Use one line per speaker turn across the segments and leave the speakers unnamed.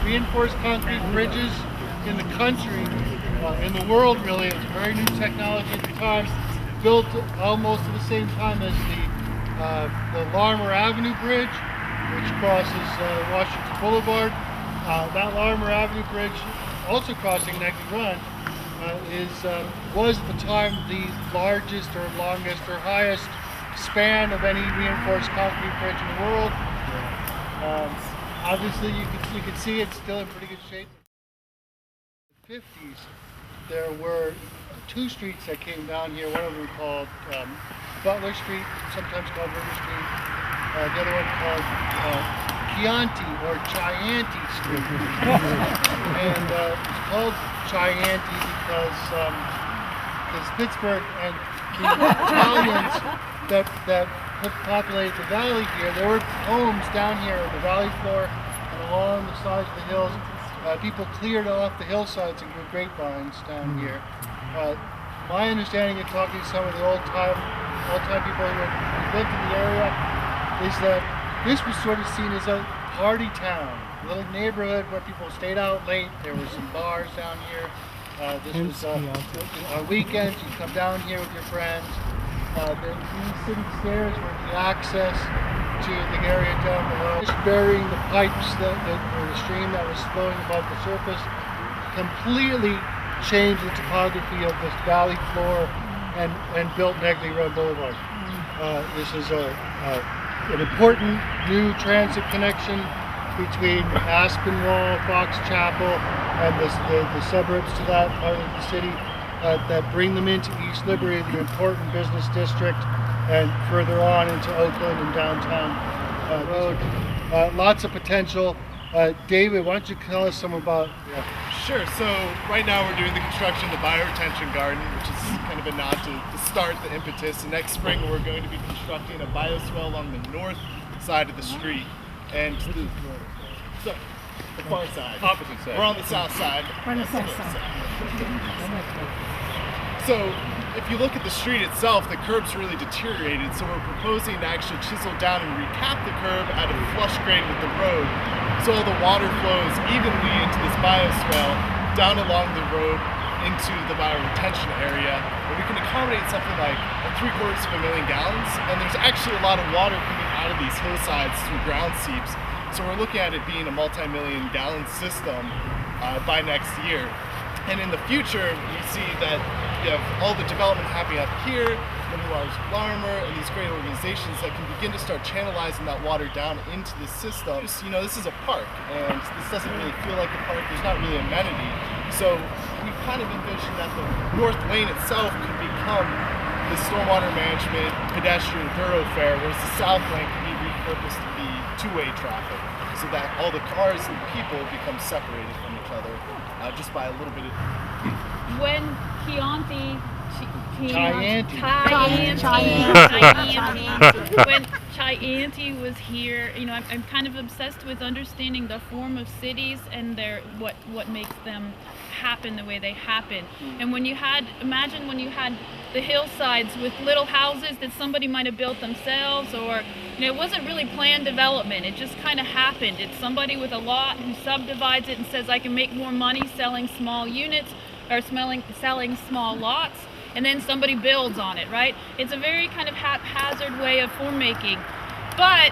Reinforced concrete bridges in the country, in the world really. It's a very new technology at the time, built almost at the same time as the Larimer Avenue Bridge, which crosses Washington Boulevard. That Larimer Avenue Bridge, also crossing Negley Run, was at the time the largest or longest or highest span of any reinforced concrete bridge in the world. Obviously, you can see it's still in pretty good shape. In the 50s, there were two streets that came down here. One of them called Butler Street, sometimes called River Street. The other one called Chianti or Chianti Street. And it's called Chianti because Pittsburgh and the Italians that populated the valley here, there were homes down here on the valley floor and along the sides of the hills. People cleared off the hillsides and grew grapevines down here. My understanding of talking to some of the old-time people who lived in the area is that this was sort of seen as a party town, a little neighborhood where people stayed out late. There were some bars down here. This was on weekends. You come down here with your friends. These city stairs were the access to the area down below. Just burying the pipes or the stream that was flowing above the surface completely changed the topography of this valley floor and built Negley Run Boulevard. This is an important new transit connection between Aspinwall, Fox Chapel, and the suburbs to that part of the city that bring them into East Liberty, the important business district, and further on into Oakland and downtown road. Lots of potential. David, why don't you tell us some about...
Sure. So right now we're doing the construction of the bioretention garden, which is kind of a nod to start the impetus. And next spring we're going to be constructing a bioswale along the north side of the street. And the far side.
Opposite side.
We're on the south side.
We're on the south side.
So if you look at the street itself, the curb's really deteriorated. So we're proposing to actually chisel down and recap the curb at a flush grade with the road, so all the water flows evenly into this bioswale down along the road into the bioretention area, where we can accommodate something like 750,000 gallons. And there's actually a lot of water coming out of these hillsides through ground seeps. So we're looking at it being a multi-million gallon system by next year. And in the future, we see that you have all the development happening up here, Larimer, and these great organizations that can begin to start channelizing that water down into the system. You know, this is a park, and this doesn't really feel like a park. There's not really amenity. So we kind of envision that the north lane itself could become the stormwater management pedestrian thoroughfare, whereas the south lane can be repurposed to be two-way traffic, so that all the cars and people become separated from each other just by a little bit of...
When when Chianti was here, you know, I'm kind of obsessed with understanding the form of cities and what makes them happen the way they happen. And when you had, imagine when you had the hillsides with little houses that somebody might have built themselves, or, you know, it wasn't really planned development. It just kind of happened. It's somebody with a lot who subdivides it and says, I can make more money selling small units or selling small lots, and then somebody builds on it, right? It's a very kind of haphazard way of form making. But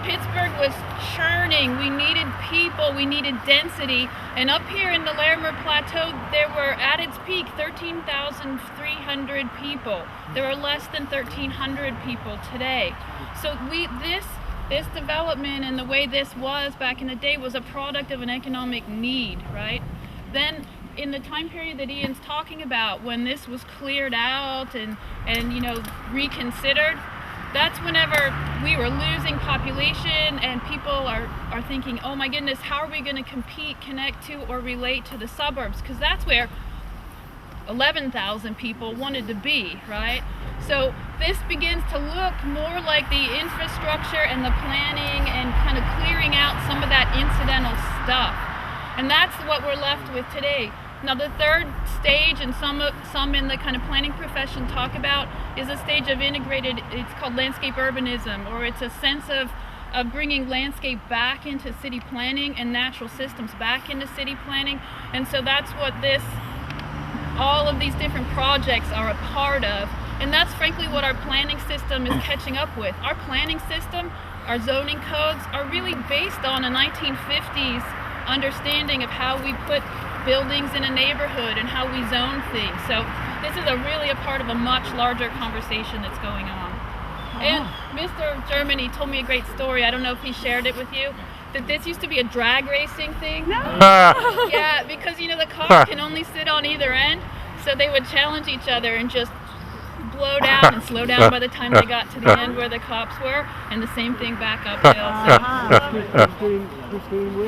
Pittsburgh was churning. We needed people, we needed density, and up here in the Larimer Plateau, there were at its peak 13,300 people. There are less than 1,300 people today. So this development and the way this was back in the day was a product of an economic need, right? Then in the time period that Ian's talking about, when this was cleared out and you know, reconsidered, that's whenever we were losing population and people are thinking, oh my goodness, how are we going to compete, connect to, or relate to the suburbs? Because that's where 11,000 people wanted to be, right? So this begins to look more like the infrastructure and the planning and kind of clearing out some of that incidental stuff. And that's what we're left with today. Now the third stage, and some in the kind of planning profession talk about, is a stage of integrated, it's called landscape urbanism, or it's a sense of of bringing landscape back into city planning and natural systems back into city planning. And so that's what all of these different projects are a part of. And that's frankly what our planning system is catching up with. Our planning system, our zoning codes are really based on a 1950s understanding of how we put buildings in a neighborhood and how we zone things. So this is really a part of a much larger conversation that's going on. And Mr. Germany told me a great story. I don't know if he shared it with you. That this used to be a drag racing thing. No. Yeah, because the cops can only sit on either end, so they would challenge each other and just blow down and slow down by the time they got to the end where the cops were, and the same thing back uphill. So.